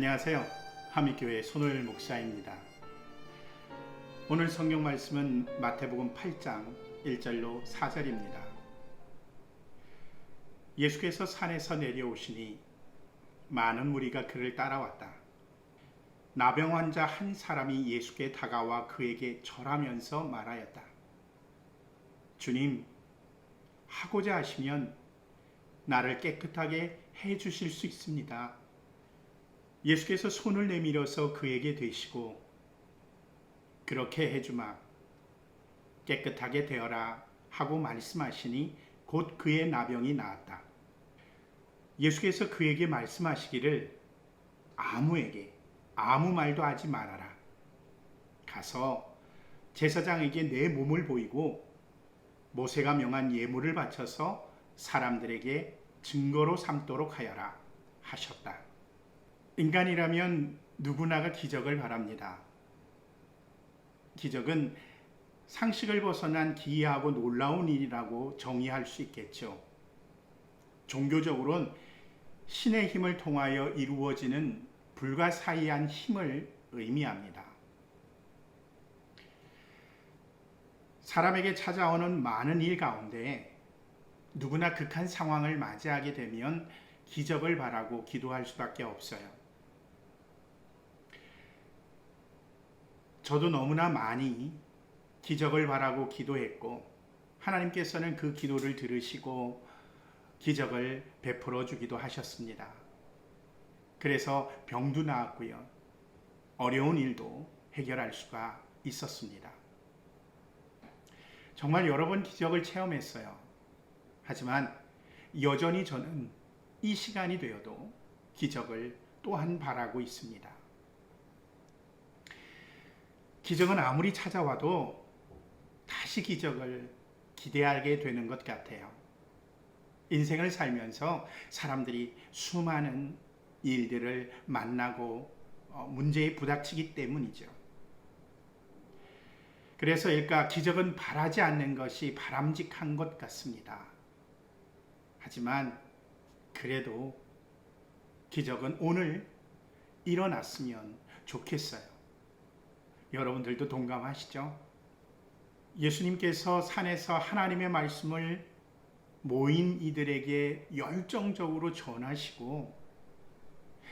안녕하세요. 하미교회 손호일 목사입니다. 오늘 성경 말씀은 마태복음 8장 1절로 4절입니다. 예수께서 산에서 내려오시니 많은 무리가 그를 따라왔다. 나병 환자 한 사람이 예수께 다가와 그에게 절하면서 말하였다. 주님, 하고자 하시면 나를 깨끗하게 해 주실 수 있습니다. 예수께서 손을 내밀어서 그에게 대시고 그렇게 해주마, 깨끗하게 되어라 하고 말씀하시니 곧 그의 나병이 나았다. 예수께서 그에게 말씀하시기를 아무에게 아무 말도 하지 말아라. 가서 제사장에게 내 몸을 보이고 모세가 명한 예물을 바쳐서 사람들에게 증거로 삼도록 하여라 하셨다. 인간이라면 누구나가 기적을 바랍니다. 기적은 상식을 벗어난 기이하고 놀라운 일이라고 정의할 수 있겠죠. 종교적으로는 신의 힘을 통하여 이루어지는 불가사의한 힘을 의미합니다. 사람에게 찾아오는 많은 일 가운데 누구나 극한 상황을 맞이하게 되면 기적을 바라고 기도할 수밖에 없어요. 저도 너무나 많이 기적을 바라고 기도했고 하나님께서는 그 기도를 들으시고 기적을 베풀어 주기도 하셨습니다. 그래서 병도 나았고요. 어려운 일도 해결할 수가 있었습니다. 정말 여러 번 기적을 체험했어요. 하지만 여전히 저는 이 시간이 되어도 기적을 또한 바라고 있습니다. 기적은 아무리 찾아와도 다시 기적을 기대하게 되는 것 같아요. 인생을 살면서 사람들이 수많은 일들을 만나고 문제에 부닥치기 때문이죠. 그래서일까 기적은 바라지 않는 것이 바람직한 것 같습니다. 하지만 그래도 기적은 오늘 일어났으면 좋겠어요. 여러분들도 동감하시죠? 예수님께서 산에서 하나님의 말씀을 모인 이들에게 열정적으로 전하시고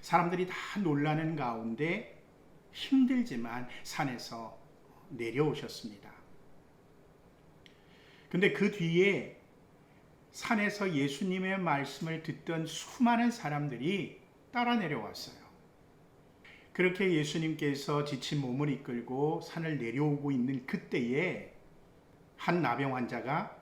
사람들이 다 놀라는 가운데 힘들지만 산에서 내려오셨습니다. 근데 그 뒤에 산에서 예수님의 말씀을 듣던 수많은 사람들이 따라 내려왔어요. 그렇게 예수님께서 지친 몸을 이끌고 산을 내려오고 있는 그때에 한 나병 환자가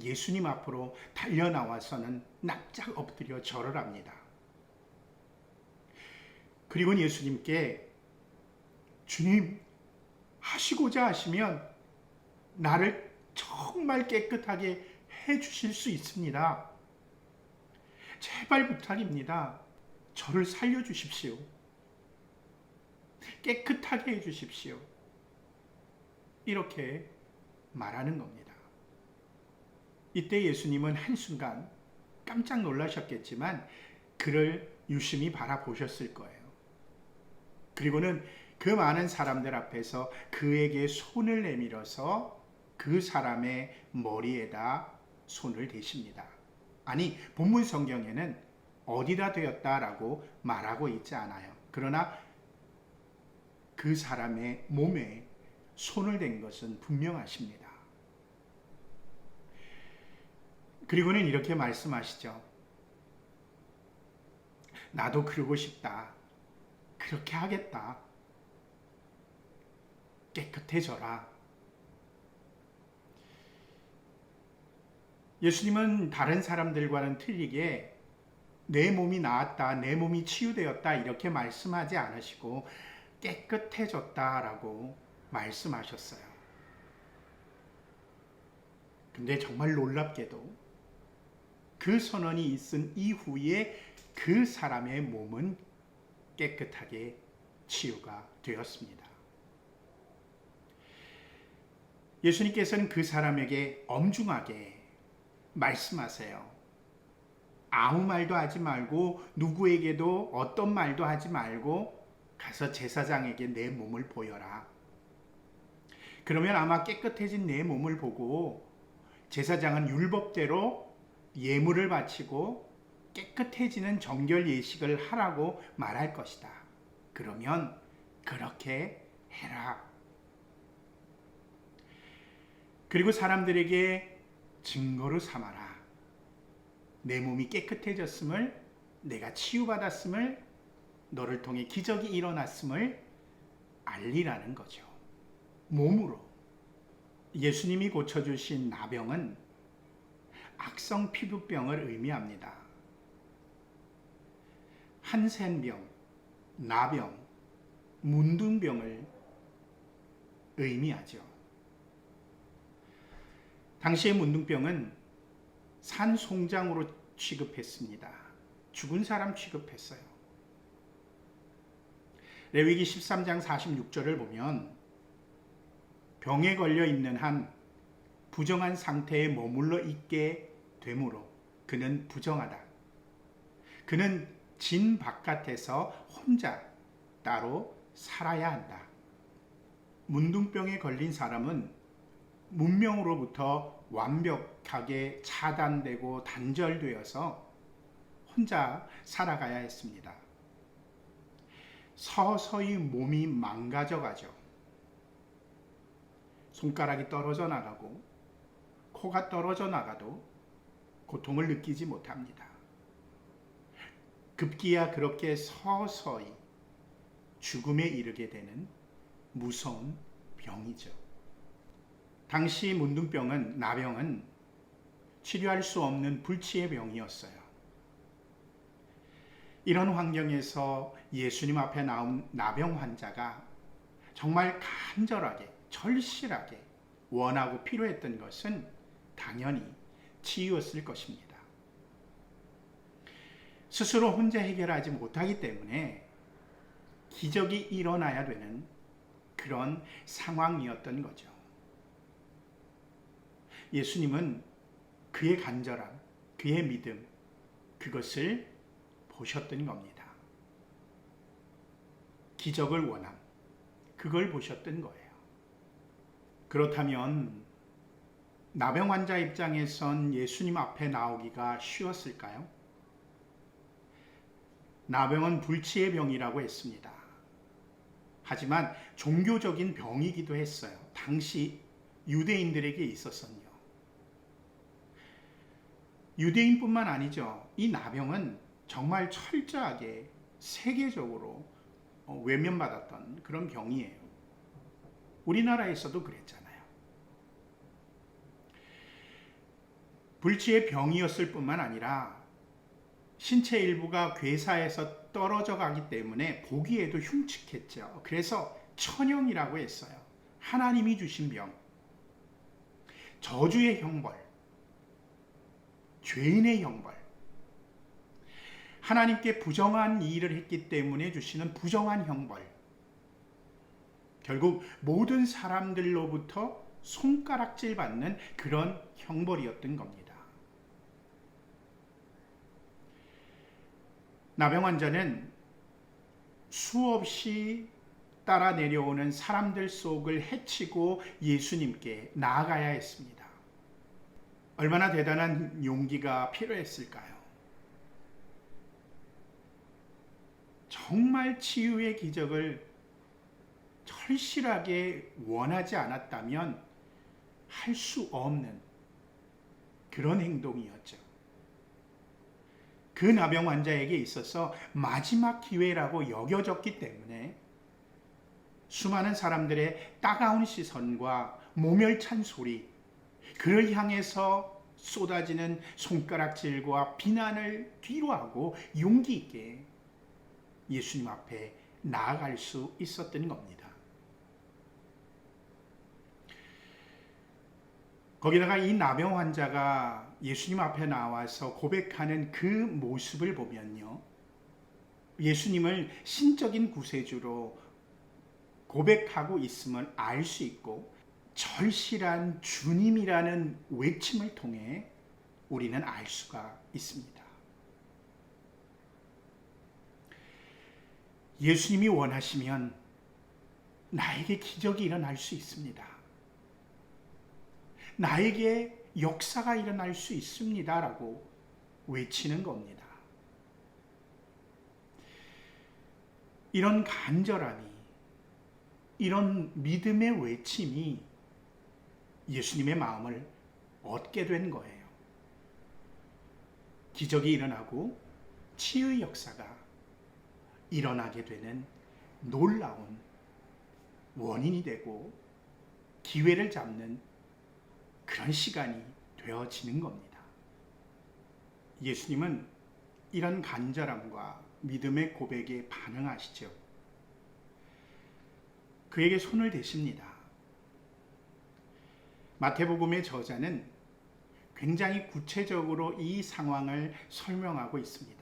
예수님 앞으로 달려나와서는 납작 엎드려 절을 합니다. 그리고 예수님께 주님, 하시고자 하시면 나를 정말 깨끗하게 해 주실 수 있습니다. 제발 부탁입니다. 저를 살려 주십시오. 깨끗하게 해 주십시오. 이렇게 말하는 겁니다. 이때 예수님은 한순간 깜짝 놀라셨겠지만 그를 유심히 바라보셨을 거예요. 그리고는 그 많은 사람들 앞에서 그에게 손을 내밀어서 그 사람의 머리에다 손을 대십니다. 아니, 본문 성경에는 어디다 되었다라고 말하고 있지 않아요. 그러나 그 사람의 몸에 손을 댄 것은 분명하십니다. 그리고는 이렇게 말씀하시죠. 나도 그러고 싶다. 그렇게 하겠다. 깨끗해져라. 예수님은 다른 사람들과는 틀리게 내 몸이 나았다, 내 몸이 치유되었다 이렇게 말씀하지 않으시고 깨끗해졌다라고 말씀하셨어요. 근데 정말 놀랍게도 그 선언이 있은 이후에 그 사람의 몸은 깨끗하게 치유가 되었습니다. 예수님께서는 그 사람에게 엄중하게 말씀하세요. 아무 말도 하지 말고 누구에게도 어떤 말도 하지 말고 가서 제사장에게 내 몸을 보여라. 그러면 아마 깨끗해진 내 몸을 보고 제사장은 율법대로 예물을 바치고 깨끗해지는 정결 예식을 하라고 말할 것이다. 그러면 그렇게 해라. 그리고 사람들에게 증거로 삼아라. 내 몸이 깨끗해졌음을, 내가 치유받았음을, 너를 통해 기적이 일어났음을 알리라는 거죠. 몸으로. 예수님이 고쳐주신 나병은 악성 피부병을 의미합니다. 한센병, 나병, 문둥병을 의미하죠. 당시의 문둥병은 산송장으로 취급했습니다. 죽은 사람 취급했어요. 레위기 13장 46절을 보면 병에 걸려 있는 한 부정한 상태에 머물러 있게 되므로 그는 부정하다. 그는 진 바깥에서 혼자 따로 살아야 한다. 문둥병에 걸린 사람은 문명으로부터 완벽하게 차단되고 단절되어서 혼자 살아가야 했습니다. 서서히 몸이 망가져 가죠. 손가락이 떨어져 나가고 코가 떨어져 나가도 고통을 느끼지 못합니다. 급기야 그렇게 서서히 죽음에 이르게 되는 무서운 병이죠. 당시 문둥병은, 나병은 치료할 수 없는 불치의 병이었어요. 이런 환경에서 예수님 앞에 나온 나병 환자가 정말 간절하게, 절실하게 원하고 필요했던 것은 당연히 치유였을 것입니다. 스스로 혼자 해결하지 못하기 때문에 기적이 일어나야 되는 그런 상황이었던 거죠. 예수님은 그의 간절함, 그의 믿음, 그것을 보셨던 겁니다. 기적을 원함, 그걸 보셨던 거예요. 그렇다면 나병 환자 입장에선 예수님 앞에 나오기가 쉬웠을까요? 나병은 불치의 병이라고 했습니다. 하지만 종교적인 병이기도 했어요. 당시 유대인들에게 있어서는요. 유대인뿐만 아니죠. 이 나병은 정말 철저하게 세계적으로 외면받았던 그런 병이에요. 우리나라에서도 그랬잖아요. 불치의 병이었을 뿐만 아니라 신체 일부가 괴사해서 떨어져 가기 때문에 보기에도 흉측했죠. 그래서 천형이라고 했어요. 하나님이 주신 병, 저주의 형벌, 죄인의 형벌, 하나님께 부정한 일을 했기 때문에 주시는 부정한 형벌, 결국 모든 사람들로부터 손가락질 받는 그런 형벌이었던 겁니다. 나병 환자는 수없이 따라 내려오는 사람들 속을 헤치고 예수님께 나아가야 했습니다. 얼마나 대단한 용기가 필요했을까요? 정말 치유의 기적을 절실하게 원하지 않았다면 할 수 없는 그런 행동이었죠. 그 나병 환자에게 있어서 마지막 기회라고 여겨졌기 때문에 수많은 사람들의 따가운 시선과 모멸찬 소리, 그를 향해서 쏟아지는 손가락질과 비난을 뒤로하고 용기 있게 예수님 앞에 나아갈 수 있었던 겁니다. 거기다가 이 나병 환자가 예수님 앞에 나와서 고백하는 그 모습을 보면요, 예수님을 신적인 구세주로 고백하고 있음을 알 수 있고, 절실한 주님이라는 외침을 통해 우리는 알 수가 있습니다. 예수님이 원하시면 나에게 기적이 일어날 수 있습니다. 나에게 역사가 일어날 수 있습니다라고 외치는 겁니다. 이런 간절함이, 이런 믿음의 외침이 예수님의 마음을 얻게 된 거예요. 기적이 일어나고 치유의 역사가 일어나게 되는 놀라운 원인이 되고 기회를 잡는 그런 시간이 되어지는 겁니다. 예수님은 이런 간절함과 믿음의 고백에 반응하시죠. 그에게 손을 대십니다. 마태복음의 저자는 굉장히 구체적으로 이 상황을 설명하고 있습니다.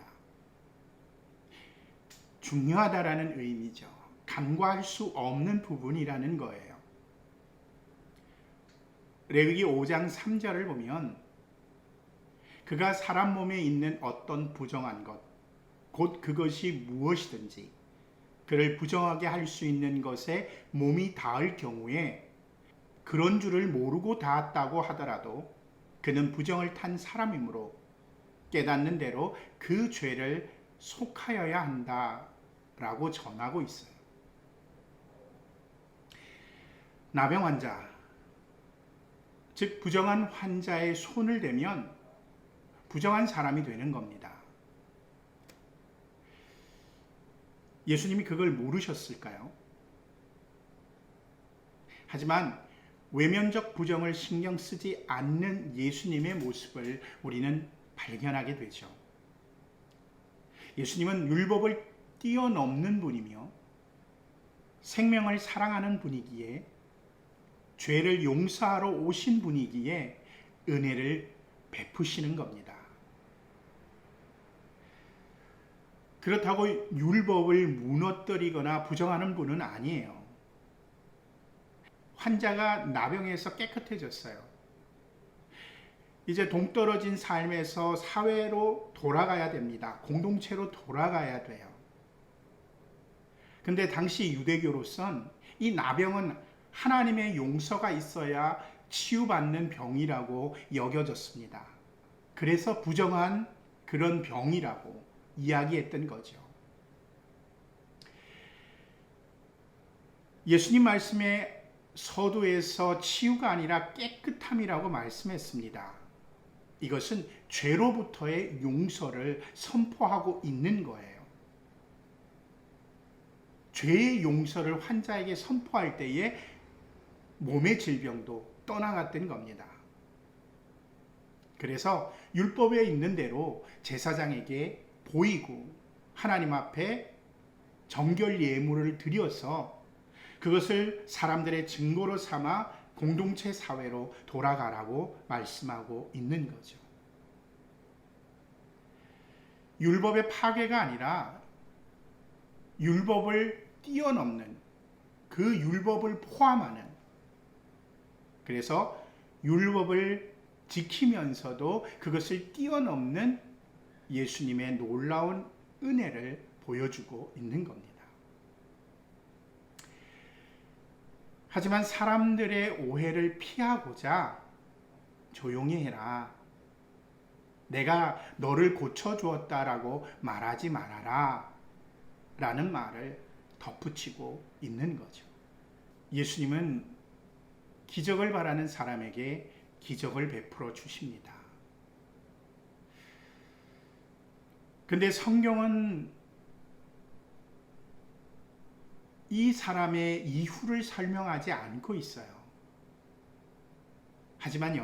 중요하다라는 의미죠. 간과할 수 없는 부분이라는 거예요. 레위기 5장 3절을 보면 그가 사람 몸에 있는 어떤 부정한 것, 곧 그것이 무엇이든지 그를 부정하게 할 수 있는 것에 몸이 닿을 경우에 그런 줄을 모르고 닿았다고 하더라도 그는 부정을 탄 사람이므로 깨닫는 대로 그 죄를 속하여야 한다라고 전하고 있어요. 나병 환자, 즉 부정한 환자의 손을 대면 부정한 사람이 되는 겁니다. 예수님이 그걸 모르셨을까요? 하지만 외면적 부정을 신경 쓰지 않는 예수님의 모습을 우리는 발견하게 되죠. 예수님은 율법을 뛰어넘는 분이며 생명을 사랑하는 분이기에 죄를 용서하러 오신 분이기에 은혜를 베푸시는 겁니다. 그렇다고 율법을 무너뜨리거나 부정하는 분은 아니에요. 환자가 나병에서 깨끗해졌어요. 이제 동떨어진 삶에서 사회로 돌아가야 됩니다. 공동체로 돌아가야 돼요. 근데 당시 유대교로선 이 나병은 하나님의 용서가 있어야 치유받는 병이라고 여겨졌습니다. 그래서 부정한 그런 병이라고 이야기했던 거죠. 예수님 말씀에 서두에서 치유가 아니라 깨끗함이라고 말씀했습니다. 이것은 죄로부터의 용서를 선포하고 있는 거예요. 죄의 용서를 환자에게 선포할 때에 몸의 질병도 떠나갔던 겁니다. 그래서 율법에 있는 대로 제사장에게 보이고 하나님 앞에 정결 예물을 드려서 그것을 사람들의 증거로 삼아 공동체 사회로 돌아가라고 말씀하고 있는 거죠. 율법의 파괴가 아니라 율법을 뛰어넘는 그 율법을 포함하는, 그래서 율법을 지키면서도 그것을 뛰어넘는 예수님의 놀라운 은혜를 보여주고 있는 겁니다. 하지만 사람들의 오해를 피하고자 조용히 해라, 내가 너를 고쳐주었다라고 말하지 말아라 라는 말을 덧붙이고 있는 거죠. 예수님은 기적을 바라는 사람에게 기적을 베풀어 주십니다. 근데 성경은 이 사람의 이후를 설명하지 않고 있어요. 하지만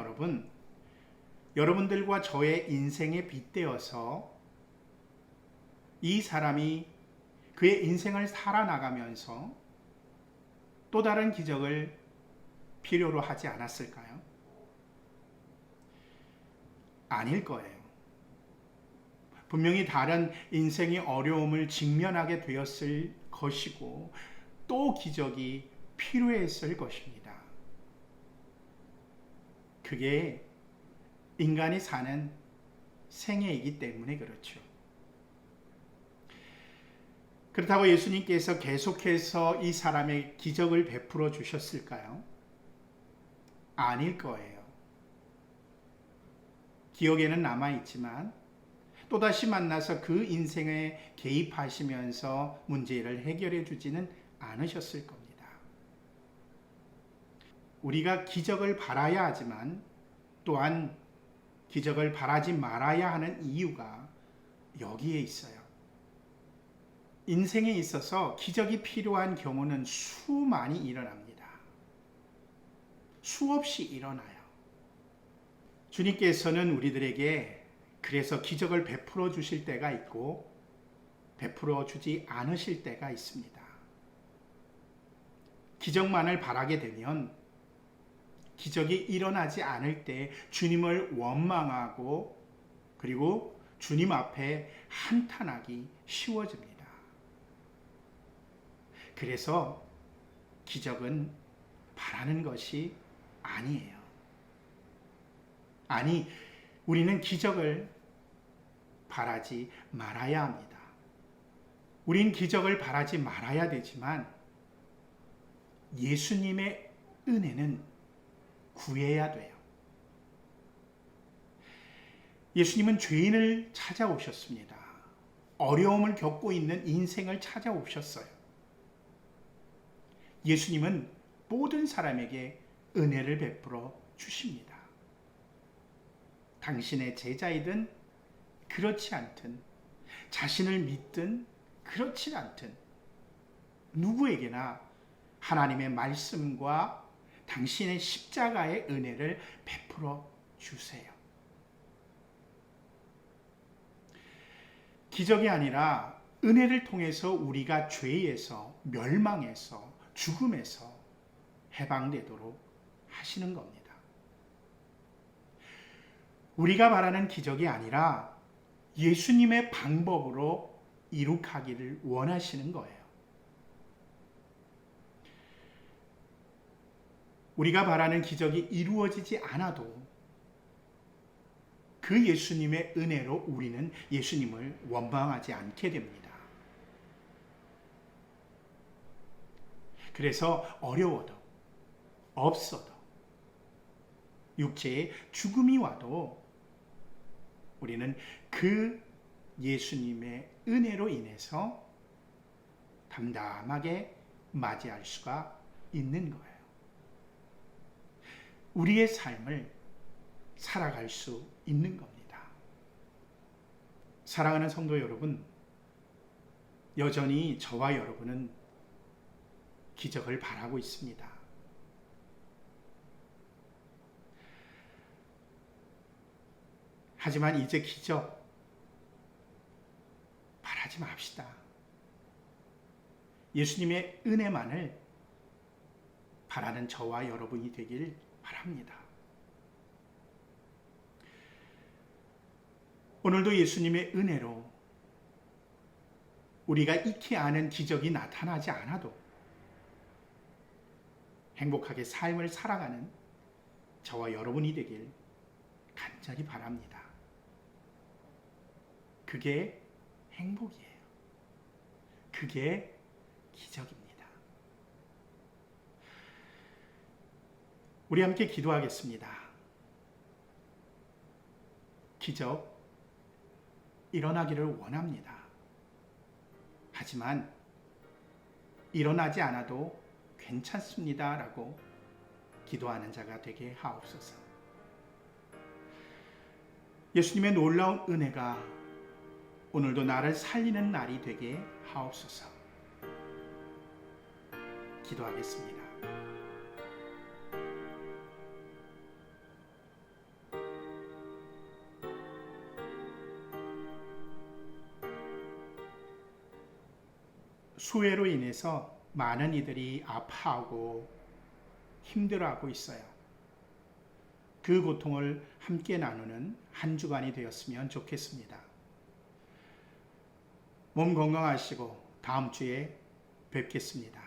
여러분들과 저의 인생에 빗대어서 이 사람이 그의 인생을 살아나가면서 또 다른 기적을 필요로 하지 않았을까요? 아닐 거예요. 분명히 다른 인생의 어려움을 직면하게 되었을 것이고 또 기적이 필요했을 것입니다. 그게 인간이 사는 생애이기 때문에 그렇죠. 그렇다고 예수님께서 계속해서 이 사람의 기적을 베풀어 주셨을까요? 아닐 거예요. 기억에는 남아있지만 또다시 만나서 그 인생에 개입하시면서 문제를 해결해 주지는 않으셨을 겁니다. 우리가 기적을 바라야 하지만 또한 기적을 바라지 말아야 하는 이유가 여기에 있어요. 인생에 있어서 기적이 필요한 경우는 수많이 일어납니다. 수없이 일어나요. 주님께서는 우리들에게 그래서 기적을 베풀어 주실 때가 있고 베풀어 주지 않으실 때가 있습니다. 기적만을 바라게 되면 기적이 일어나지 않을 때 주님을 원망하고 그리고 주님 앞에 한탄하기 쉬워집니다. 그래서 기적은 바라는 것이 아니에요. 아니, 우리는 기적을 바라지 말아야 합니다. 우린 기적을 바라지 말아야 되지만 예수님의 은혜는 구해야 돼요. 예수님은 죄인을 찾아오셨습니다. 어려움을 겪고 있는 인생을 찾아오셨어요. 예수님은 모든 사람에게 은혜를 베풀어 주십니다. 당신의 제자이든 그렇지 않든 자신을 믿든 그렇지 않든 누구에게나 하나님의 말씀과 당신의 십자가의 은혜를 베풀어 주세요. 기적이 아니라 은혜를 통해서 우리가 죄에서 멸망에서 죽음에서 해방되도록 하시는 겁니다. 우리가 바라는 기적이 아니라 예수님의 방법으로 이룩하기를 원하시는 거예요. 우리가 바라는 기적이 이루어지지 않아도 그 예수님의 은혜로 우리는 예수님을 원망하지 않게 됩니다. 그래서 어려워도 없어도 육체의 죽음이 와도 우리는 그 예수님의 은혜로 인해서 담담하게 맞이할 수가 있는 거예요. 우리의 삶을 살아갈 수 있는 겁니다. 사랑하는 성도 여러분, 여전히 저와 여러분은 기적을 바라고 있습니다. 하지만 이제 기적 바라지 맙시다. 예수님의 은혜만을 바라는 저와 여러분이 되길 바랍니다. 오늘도 예수님의 은혜로 우리가 익히 아는 기적이 나타나지 않아도 행복하게 삶을 살아가는 저와 여러분이 되길 간절히 바랍니다. 그게 행복이에요. 그게 기적입니다. 우리 함께 기도하겠습니다. 기적 일어나기를 원합니다. 하지만 일어나지 않아도 괜찮습니다 라고 기도하는 자가 되게 하옵소서. 예수님의 놀라운 은혜가 오늘도 나를 살리는 날이 되게 하옵소서. 기도하겠습니다. 수해로 인해서 많은 이들이 아파하고 힘들어하고 있어요. 그 고통을 함께 나누는 한 주간이 되었으면 좋겠습니다. 몸 건강하시고 다음 주에 뵙겠습니다.